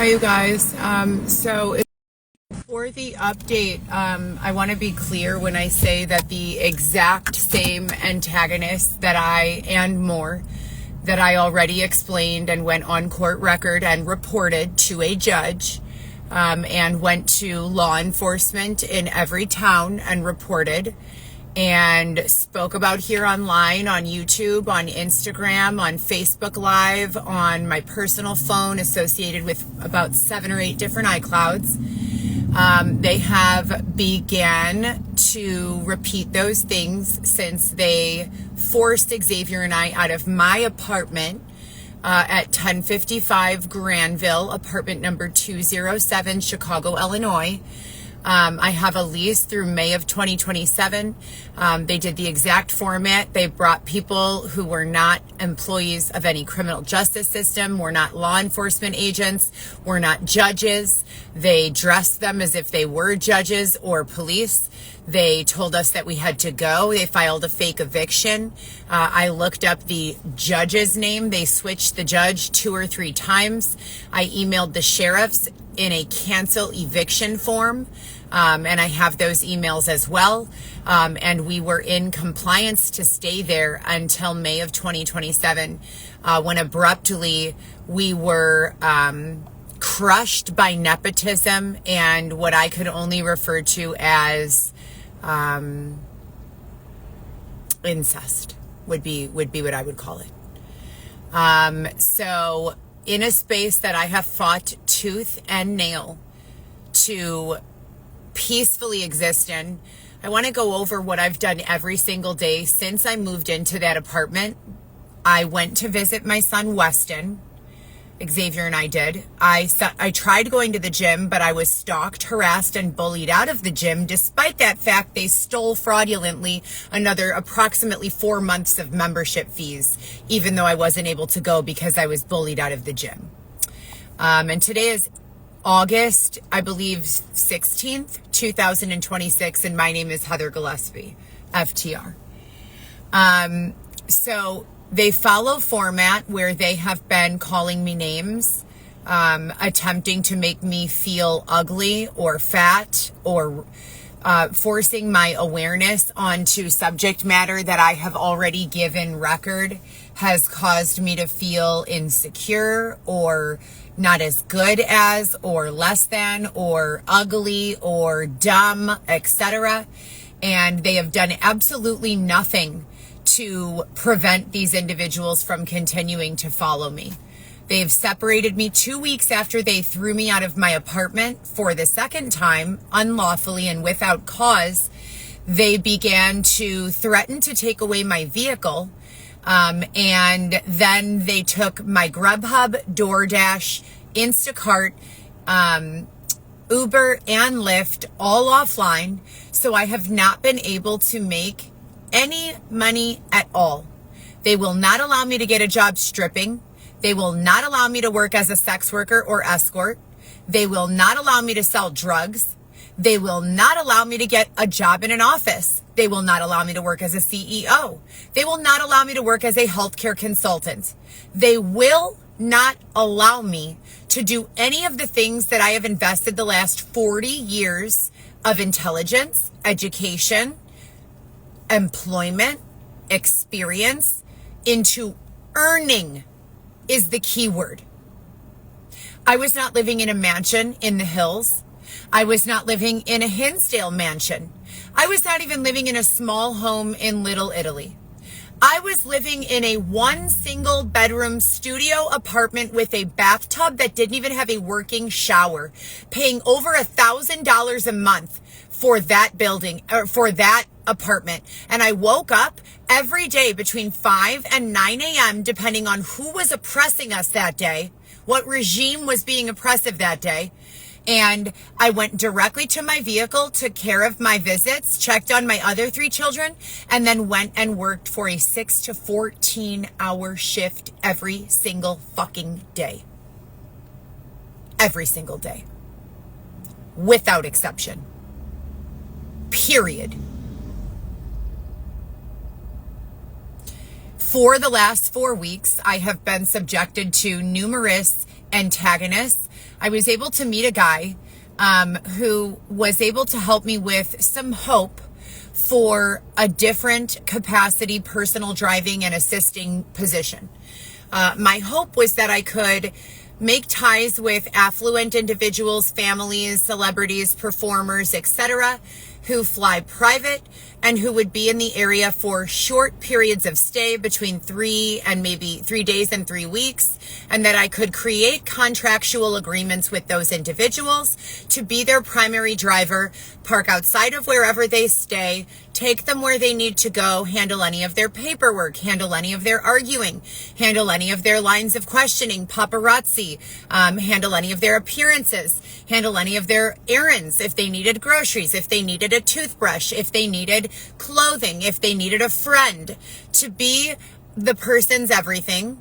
Hi, you guys. For the update, I want to be clear when I say that the exact same antagonists that I already explained and went on court record and reported to a judge, and went to law enforcement in every town and reported and spoke about here online, on YouTube, on Instagram, on Facebook Live, on my personal phone associated with about 7 or 8 different iClouds. They have began to repeat those things since they forced Xavier and I out of my apartment at 1055 Granville, apartment number 207, Chicago, Illinois. I have a lease through May of 2027. They did the exact format. They brought people who were not employees of any criminal justice system, were not law enforcement agents, were not judges. They dressed them as if they were judges or police. They told us that we had to go. They filed a fake eviction. I looked up the judge's name. They switched the judge 2 or 3 times. I emailed the sheriffs in a cancel eviction form. And I have those emails as well. And we were in compliance to stay there until May of 2027, when abruptly we were crushed by nepotism and what I could only refer to as incest would be what I would call it. So in a space that I have fought tooth and nail to peacefully exist in, I want to go over what I've done every single day since I moved into that apartment. I went to visit my son Weston. Xavier and I did. I tried going to the gym, but I was stalked, harassed, and bullied out of the gym. Despite that fact, they stole fraudulently another approximately 4 months of membership fees, even though I wasn't able to go because I was bullied out of the gym. And today is August, I believe, 16th, 2026, and my name is Heather Gillespie, FTR. So they follow format where they have been calling me names, attempting to make me feel ugly or fat, or forcing my awareness onto subject matter that I have already given record has caused me to feel insecure or not as good as, or less than, or ugly, or dumb, etc. And they have done absolutely nothing to prevent these individuals from continuing to follow me. They've separated me 2 weeks after they threw me out of my apartment for the second time, unlawfully and without cause. They began to threaten to take away my vehicle. And then they took my Grubhub, DoorDash, Instacart, Uber, and Lyft all offline. So I have not been able to make any money at all. They will not allow me to get a job stripping. They will not allow me to work as a sex worker or escort. They will not allow me to sell drugs. They will not allow me to get a job in an office. They will not allow me to work as a CEO. They will not allow me to work as a healthcare consultant. They will not allow me to do any of the things that I have invested the last 40 years of intelligence, education, employment, experience into. Earning is the key word. I was not living in a mansion in the hills. I was not living in a Hinsdale mansion. I was not even living in a small home in Little Italy. I was living in a 1 single bedroom studio apartment with a bathtub that didn't even have a working shower, paying over $1,000 a month for that building, or for that apartment. And I woke up every day between 5 and 9 a.m., depending on who was oppressing us that day, what regime was being oppressive that day. And I went directly to my vehicle, took care of my visits, checked on my other 3 children, and then went and worked for a 6 to 14 hour shift every single fucking day. Every single day. Without exception. Period. For the last 4 weeks, I have been subjected to numerous antagonists. I was able to meet a guy who was able to help me with some hope for a different capacity personal driving and assisting position. My hope was that I could make ties with affluent individuals, families, celebrities, performers, etc., who fly private and who would be in the area for short periods of stay between 3 days and 3 weeks, and that I could create contractual agreements with those individuals to be their primary driver, park outside of wherever they stay, take them where they need to go, handle any of their paperwork, handle any of their arguing, handle any of their lines of questioning, paparazzi, handle any of their appearances, handle any of their errands, if they needed groceries, if they needed a toothbrush, if they needed clothing, if they needed a friend, to be the person's everything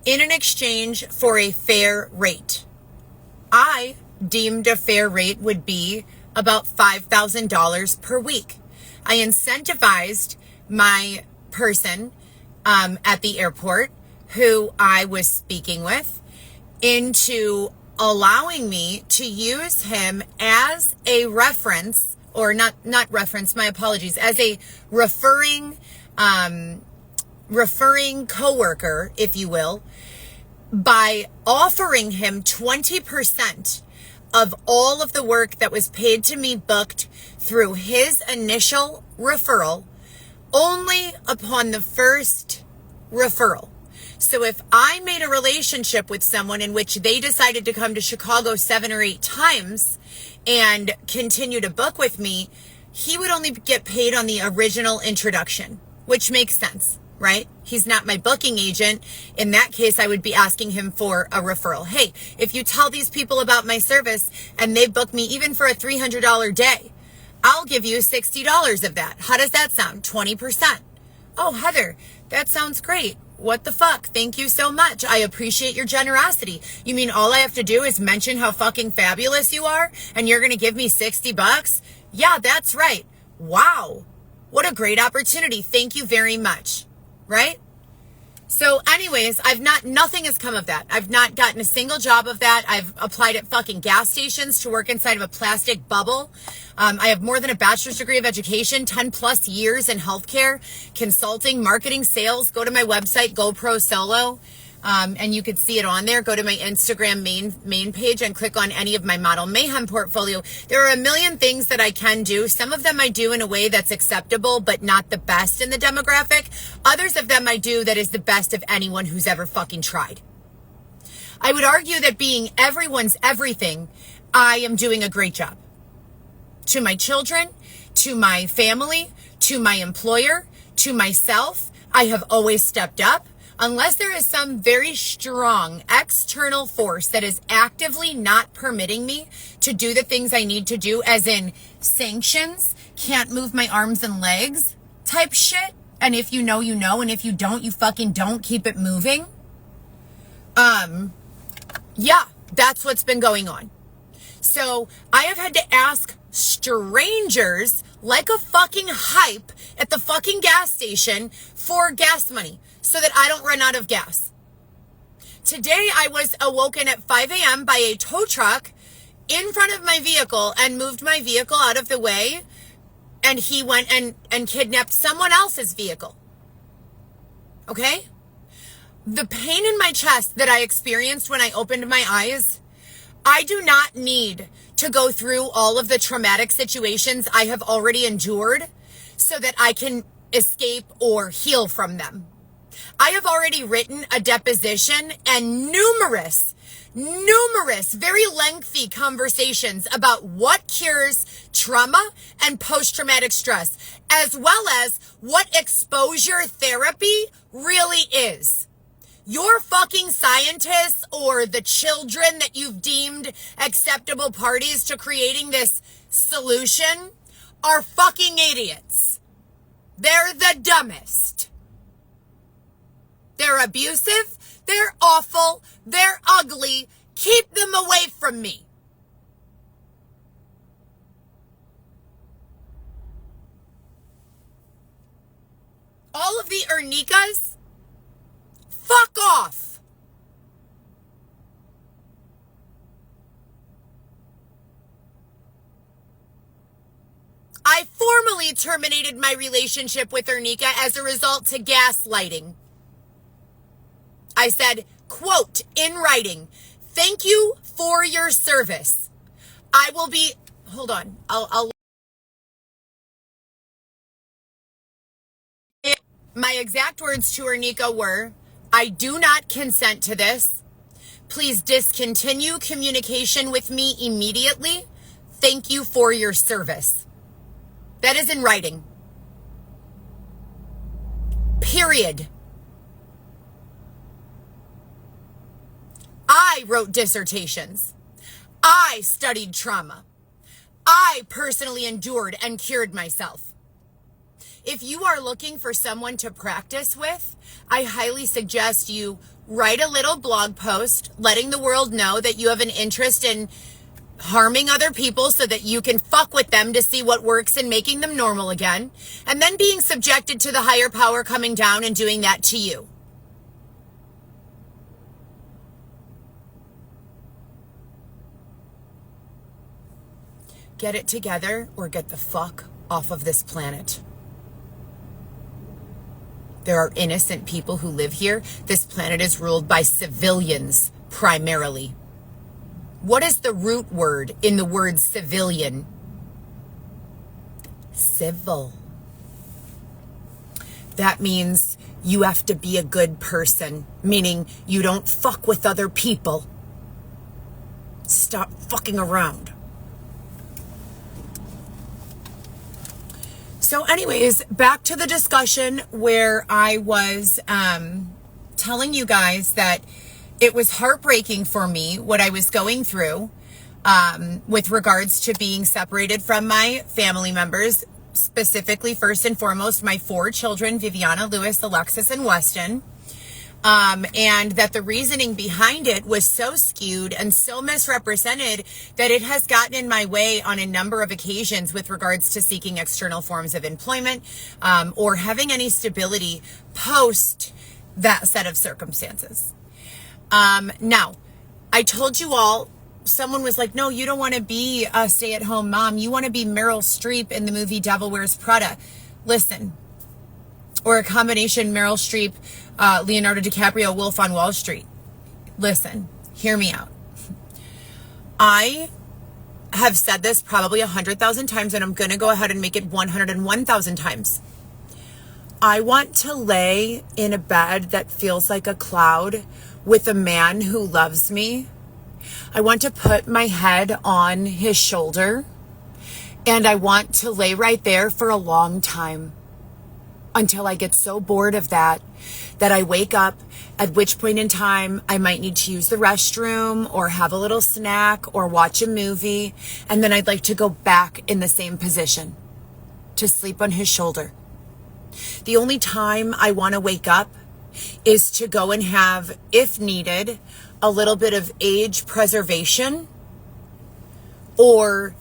in an exchange for a fair rate. I deemed a fair rate would be about $5,000 per week. I incentivized my person at the airport who I was speaking with into allowing me to use him as a reference, or not reference, my apologies, as a referring coworker, if you will, by offering him 20% of all of the work that was paid to me booked through his initial referral only upon the first referral. So if I made a relationship with someone in which they decided to come to Chicago 7 or 8 times and continue to book with me, he would only get paid on the original introduction, which makes sense, right? He's not my booking agent. In that case, I would be asking him for a referral. Hey, if you tell these people about my service and they book me even for a $300 day, I'll give you $60 of that. How does that sound? 20%. Oh, Heather, that sounds great. What the fuck? Thank you so much. I appreciate your generosity. You mean all I have to do is mention how fucking fabulous you are and you're going to give me $60? Yeah, that's right. Wow. What a great opportunity. Thank you very much. Right? So anyways, nothing has come of that. I've not gotten a single job of that. I've applied at fucking gas stations to work inside of a plastic bubble. I have more than a bachelor's degree of education, 10 plus years in healthcare, consulting, marketing, sales. Go to my website, GoPro Solo. And you could see it on there. Go to my Instagram main page and click on any of my Model Mayhem portfolio. There are a million things that I can do. Some of them I do in a way that's acceptable, but not the best in the demographic. Others of them I do that is the best of anyone who's ever fucking tried. I would argue that being everyone's everything, I am doing a great job. To my children, to my family, to my employer, to myself, I have always stepped up. Unless there is some very strong external force that is actively not permitting me to do the things I need to do, as in sanctions, can't move my arms and legs type shit. And if you know, you know. And if you don't, you fucking don't. Keep it moving. Yeah, that's what's been going on. So I have had to ask strangers like a fucking hype at the fucking gas station for gas money so that I don't run out of gas. Today I was awoken at 5 a.m. by a tow truck in front of my vehicle and moved my vehicle out of the way, and he went and kidnapped someone else's vehicle. Okay? The pain in my chest that I experienced when I opened my eyes, I do not need to go through all of the traumatic situations I have already endured so that I can escape or heal from them. I have already written a deposition and numerous, very lengthy conversations about what cures trauma and post-traumatic stress, as well as what exposure therapy really is. Your fucking scientists or the children that you've deemed acceptable parties to creating this solution are fucking idiots. They're the dumbest. They're abusive. They're awful. They're ugly. Keep them away from me. All of the Ernicas, fuck off. personally terminated my relationship with Ernika as a result to gaslighting. I said, quote, in writing, thank you for your service. I will be, hold on, I'll my exact words to Ernika were, I do not consent to this. Please discontinue communication with me immediately. Thank you for your service. That is in writing. Period. I wrote dissertations. I studied trauma. I personally endured and cured myself. If you are looking for someone to practice with, I highly suggest you write a little blog post letting the world know that you have an interest in harming other people so that you can fuck with them to see what works and making them normal again, and then being subjected to the higher power coming down and doing that to you. Get it together or get the fuck off of this planet. There are innocent people who live here. This planet is ruled by civilians primarily. What is the root word in the word civilian? Civil. That means you have to be a good person, meaning you don't fuck with other people. Stop fucking around. So anyways, back to the discussion where I was telling you guys that it was heartbreaking for me what I was going through with regards to being separated from my family members, specifically, first and foremost, my 4 children, Viviana, Lewis, Alexis, and Weston. And that the reasoning behind it was so skewed and so misrepresented that it has gotten in my way on a number of occasions with regards to seeking external forms of employment or having any stability post that set of circumstances. Now, I told you all, someone was like, no, you don't want to be a stay-at-home mom. You want to be Meryl Streep in the movie Devil Wears Prada. Listen, or a combination Meryl Streep, Leonardo DiCaprio, Wolf on Wall Street. Listen, hear me out. I have said this probably 100,000 times, and I'm going to go ahead and make it 101,000 times. I want to lay in a bed that feels like a cloud with a man who loves me. I want to put my head on his shoulder, and I want to lay right there for a long time until I get so bored of that I wake up, at which point in time I might need to use the restroom or have a little snack or watch a movie, and then I'd like to go back in the same position to sleep on his shoulder. The only time I want to wake up is to go and have, if needed, a little bit of age preservation, or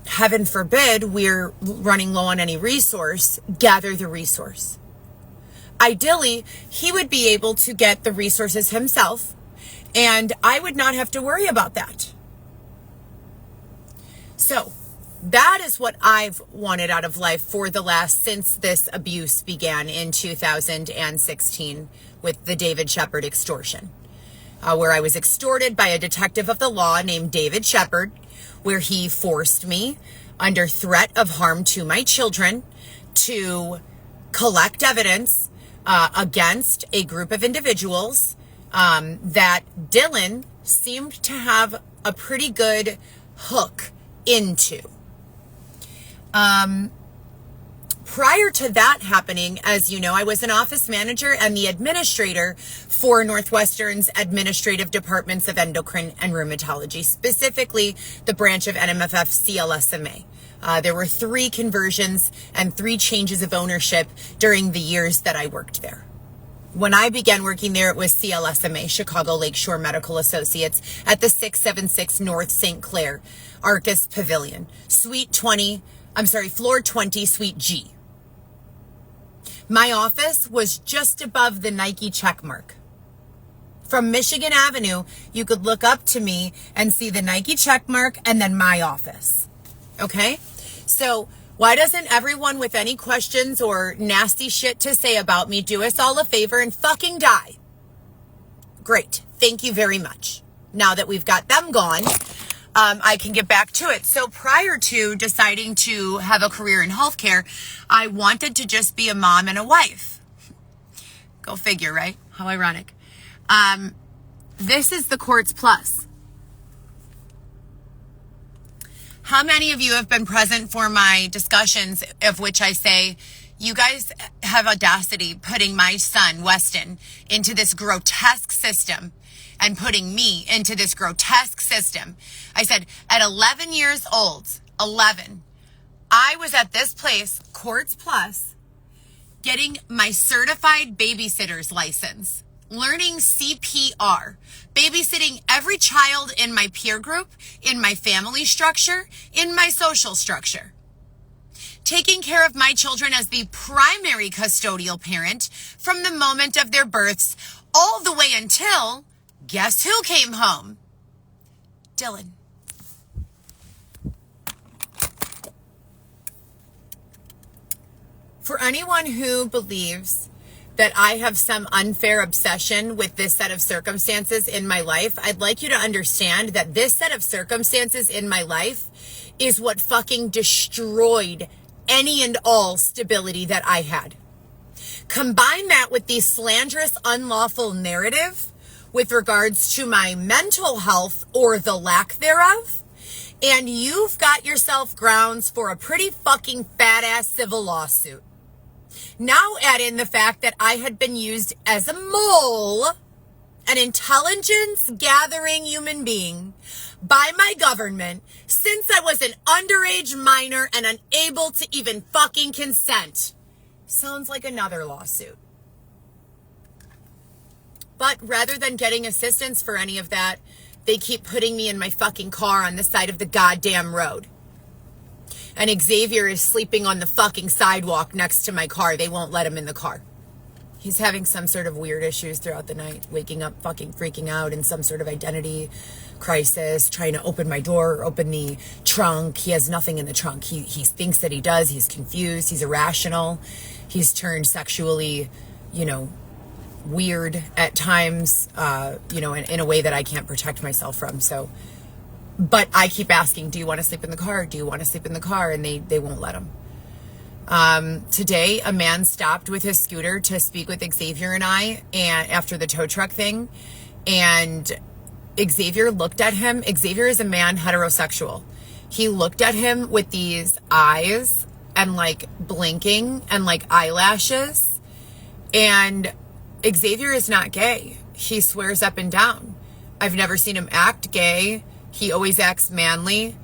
heaven forbid we're running low on any resource, gather the resource. Ideally, he would be able to get the resources himself, and I would not have to worry about that. So that is what I've wanted out of life since this abuse began in 2016 with the David Shepard extortion, where I was extorted by a detective of the law named David Shepard, where he forced me under threat of harm to my children to collect evidence against a group of individuals that Dylan seemed to have a pretty good hook into. Prior to that happening, as you know, I was an office manager and the administrator for Northwestern's administrative departments of endocrine and rheumatology, specifically the branch of NMFF CLSMA. There were 3 conversions and 3 changes of ownership during the years that I worked there. When I began working there, it was CLSMA, Chicago Lakeshore Medical Associates, at the 676 North St. Clair Arcus Pavilion, floor 20, Suite G. My office was just above the Nike checkmark. From Michigan Avenue, you could look up to me and see the Nike checkmark and then my office. Okay? So Why doesn't everyone with any questions or nasty shit to say about me do us all a favor and fucking die? Great. Thank you very much. Now that we've got them gone, I can get back to it. So prior to deciding to have a career in healthcare, I wanted to just be a mom and a wife. Go figure, right? How ironic. This is the Courts Plus. How many of you have been present for my discussions of which I say, you guys have audacity putting my son, Weston, into this grotesque system and putting me into this grotesque system. I said, at 11 years old, 11, I was at this place, Courts Plus, getting my certified babysitter's license, learning CPR, babysitting every child in my peer group, in my family structure, in my social structure. Taking care of my children as the primary custodial parent from the moment of their births all the way until, guess who came home? Dylan. For anyone who believes that I have some unfair obsession with this set of circumstances in my life, I'd like you to understand that this set of circumstances in my life is what fucking destroyed any and all stability that I had. Combine that with the slanderous, unlawful narrative with regards to my mental health or the lack thereof, and you've got yourself grounds for a pretty fucking fat-ass civil lawsuit. Now add in the fact that I had been used as a mole, an intelligence-gathering human being, by my government since I was an underage minor and unable to even fucking consent. Sounds like another lawsuit. But rather than getting assistance for any of that, they keep putting me in my fucking car on the side of the goddamn road. And Xavier is sleeping on the fucking sidewalk next to my car. They won't let him in the car. He's having some sort of weird issues throughout the night, waking up fucking freaking out in some sort of identity crisis, trying to open my door, open the trunk. He has nothing in the trunk. He thinks that he does. He's confused. He's irrational. He's turned sexually, weird at times, in a way that I can't protect myself from. But I keep asking, do you want to sleep in the car? Do you want to sleep in the car? And they won't let him. Today, a man stopped with his scooter to speak with Xavier and I, and after the tow truck thing, and Xavier looked at him. Xavier is a man, heterosexual. He looked at him with these eyes and blinking and eyelashes, and Xavier is not gay. He swears up and down. I've never seen him act gay. He always acts manly.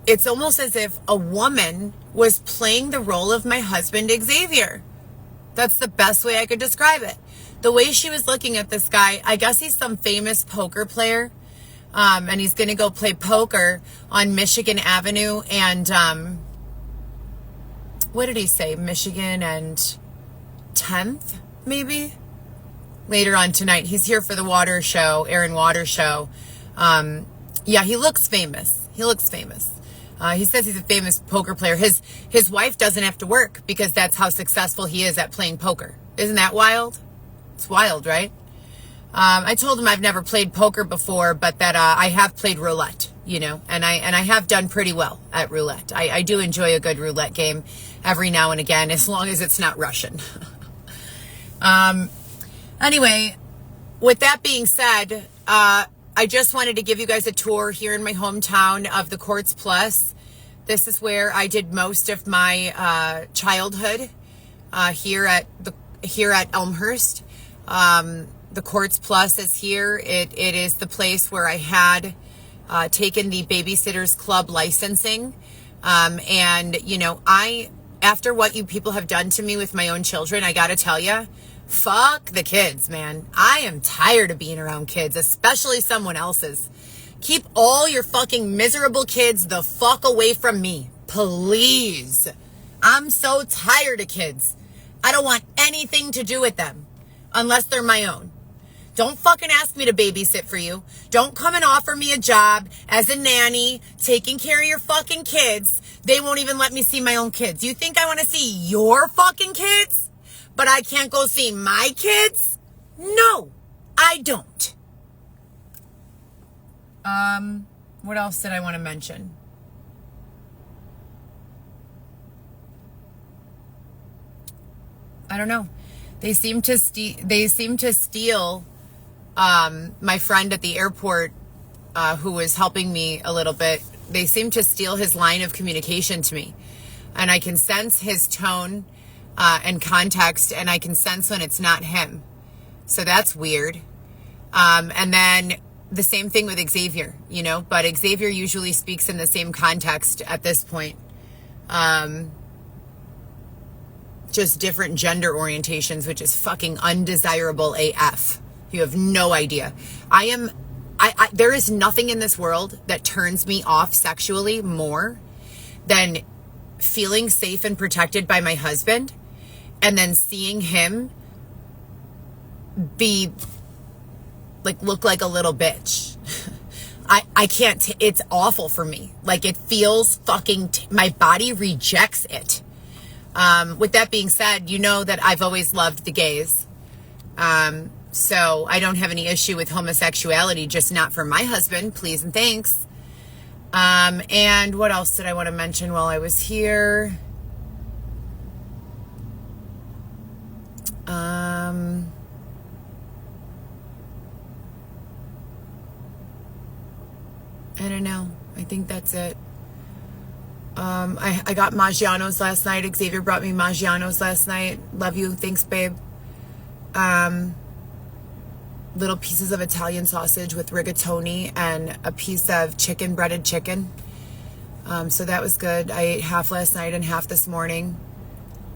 It's almost as if a woman was playing the role of my husband, Xavier. That's the best way I could describe it. The way she was looking at this guy, I guess he's some famous poker player. And he's going to go play poker on Michigan Avenue and, what did he say? Michigan and 10th, maybe? Later on tonight. He's here for the Water show, Aaron Waters show. Yeah, he looks famous. He says he's a famous poker player. His wife doesn't have to work because that's how successful he is at playing poker. Isn't that wild? It's wild, right? I told him I've never played poker before, but that I have played roulette, and I have done pretty well at roulette. I do enjoy a good roulette game every now and again, as long as it's not Russian. Anyway, with that being said, I just wanted to give you guys a tour here in my hometown of the Courts Plus. This is where I did most of my childhood here at Elmhurst. The Courts Plus is here. It is the place where I had taken the Babysitters Club licensing. After what you people have done to me with my own children, I gotta tell you, fuck the kids, man. I am tired of being around kids, especially someone else's. Keep all your fucking miserable kids the fuck away from me, please. I'm so tired of kids. I don't want anything to do with them unless they're my own. Don't fucking ask me to babysit for you. Don't come and offer me a job as a nanny, taking care of your fucking kids. They won't even let me see my own kids. You think I want to see your fucking kids, but I can't go see my kids? No, I don't. What else did I want to mention? I don't know. They seem to steal my friend at the airport who was helping me a little bit. They seem to steal his line of communication to me. And I can sense his tone and context, and I can sense when it's not him. So that's weird. And then the same thing with Xavier, but Xavier usually speaks in the same context at this point. Just different gender orientations, which is fucking undesirable AF. You have no idea. There is nothing in this world that turns me off sexually more than feeling safe and protected by my husband and then seeing him look like a little bitch. I can't, it's awful for me. It feels fucking, my body rejects it. With that being said, you know that I've always loved the gays. So I don't have any issue with homosexuality, just not for my husband, please and thanks. And what else did I want to mention while I was here? I don't know. I think that's it. I got Maggiano's last night. Xavier brought me Maggiano's last night. Love you. Thanks, babe. Little pieces of Italian sausage with rigatoni and a piece of breaded chicken. So that was good. I ate half last night and half this morning.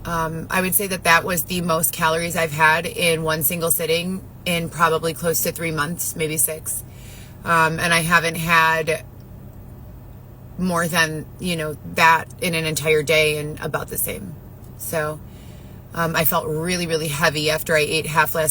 I would say that was the most calories I've had in one single sitting in probably close to 3 months, maybe 6. And I haven't had more than, that in an entire day, and about the same. So I felt really, really heavy after I ate half last